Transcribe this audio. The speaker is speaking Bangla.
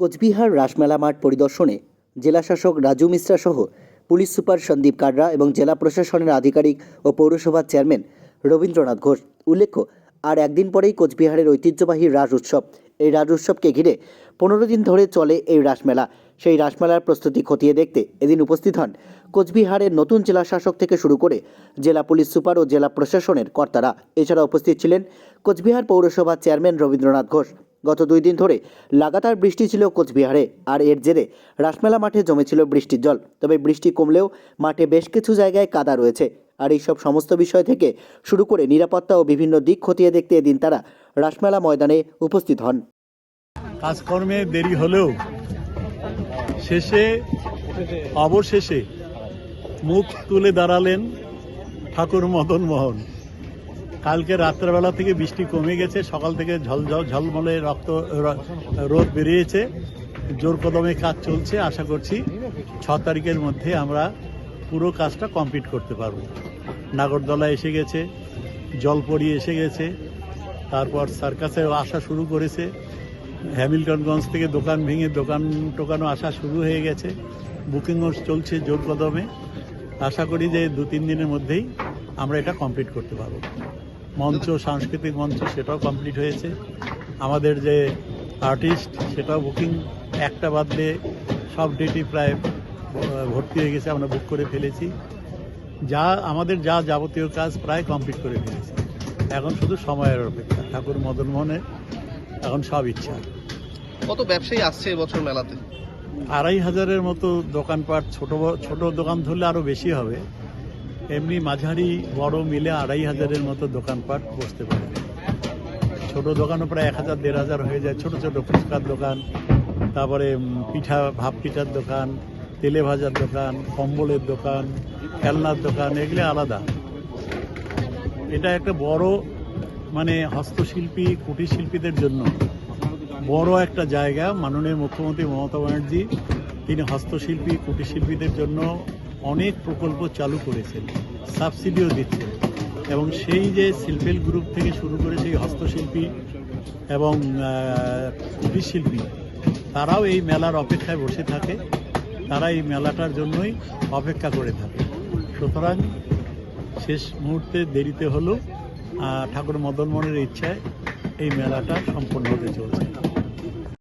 কোচবিহার রাসমেলা মাঠ পরিদর্শনে জেলাশাসক রাজু মিশ্রা সহ পুলিশ সুপার সন্দীপ কাররা এবং জেলা প্রশাসনের আধিকারিক ও পৌরসভার চেয়ারম্যান রবীন্দ্রনাথ ঘোষ। উল্লেখ্য, আর একদিন পরেই কোচবিহারের ঐতিহ্যবাহী রাস উৎসব। এই রাস উৎসবকে ঘিরে 15 দিন ধরে চলে এই রাসমেলা। সেই রাসমেলার প্রস্তুতি খতিয়ে দেখতে এদিন উপস্থিত হন কোচবিহারের নতুন জেলা শাসক থেকে শুরু করে জেলা পুলিশ সুপার ও জেলা প্রশাসনের কর্তারা। এছাড়া উপস্থিত ছিলেন কোচবিহার পৌরসভার চেয়ারম্যান রবীন্দ্রনাথ ঘোষ। গত 2 দিন ধরে লাগাতার বৃষ্টি ছিল কোচবিহারে, আর এর জেরে রাসমেলা মাঠে জমেছিল বৃষ্টির জল। তবে বৃষ্টি কমলেও মাঠে বেশ কিছু জায়গায় কাদা রয়েছে। আর এইসব সমস্ত বিষয় থেকে শুরু করে নিরাপত্তা ও বিভিন্ন দিক খতিয়ে দেখতে এদিন তারা রাসমেলা ময়দানে উপস্থিত হন। কাজকর্মে দেরি হলেও অবশেষে মুখ তুলে দাঁড়ালেন ঠাকুর মদন মোহন। কালকে রাত্রেবেলা থেকে বৃষ্টি কমে গেছে, সকাল থেকে ঝলমলে রোদ বেরিয়েছে, জোর কদমে কাজ চলছে। আশা করছি 6 তারিখের মধ্যে আমরা পুরো কাজটা কমপ্লিট করতে পারব। নাগরদোলা এসে গেছে, জলপরি এসে গেছে, তারপর সার্কাসে আসা শুরু করেছে, হ্যামিল্টনগঞ্জ থেকে দোকান ভেঙে টোকানও আসা শুরু হয়ে গেছে, বুকিংও চলছে জোর কদমে। আশা করি যে 2-3 দিনের মধ্যেই আমরা এটা কমপ্লিট করতে পারব। মঞ্চ, সাংস্কৃতিক মঞ্চ সেটাও কমপ্লিট হয়েছে। আমাদের যে আর্টিস্ট সেটাও বুকিং একটা বাদ দিয়ে সব ডেটই প্রায় ভর্তি হয়ে গেছে, আমরা বুক করে ফেলেছি। আমাদের যাবতীয় কাজ প্রায় কমপ্লিট করে ফেলেছি। এখন শুধু সময়ের অপেক্ষা। ঠাকুর মদন মোহনের এখন সব ইচ্ছা। কত ব্যবসায়ী আসছে এবছর মেলাতে? 2500-এর মতো দোকানপাট, ছোট দোকান ধরলে আরও বেশি হবে। এমনি মাঝারি বড় মিলে 2500-এর মতো দোকানপাট বসতে পারে। ছোট দোকানও প্রায় 1000-1500 হয়ে যায়। ছোট ছোট ফুচকার দোকান, তারপরে ভাপ পিঠার দোকান, তেলে ভাজার দোকান, কম্বলের দোকান, খেলনার দোকান, এগুলো আলাদা। এটা একটা বড় হস্তশিল্পী, কুটির শিল্পীদের জন্য বড় একটা জায়গা। মাননীয় মুখ্যমন্ত্রী মমতা ব্যানার্জি তিনি হস্তশিল্পী, কুটির শিল্পীদের জন্য অনেক প্রকল্প চালু করেছেন, সাবসিডিও দিচ্ছেন। এবং সেই যে শিল্পের গ্রুপ থেকে শুরু করে সেই হস্তশিল্পী এবং কুটির শিল্পী, তারাও এই মেলার অপেক্ষায় বসে থাকে। তারা এই মেলাটার জন্যই অপেক্ষা করে থাকে। সুতরাং শেষ মুহূর্তে দেরিতে হলেও ঠাকুর মদন মোহনের ইচ্ছায় এই মেলাটা সম্পন্ন হতে চলছে।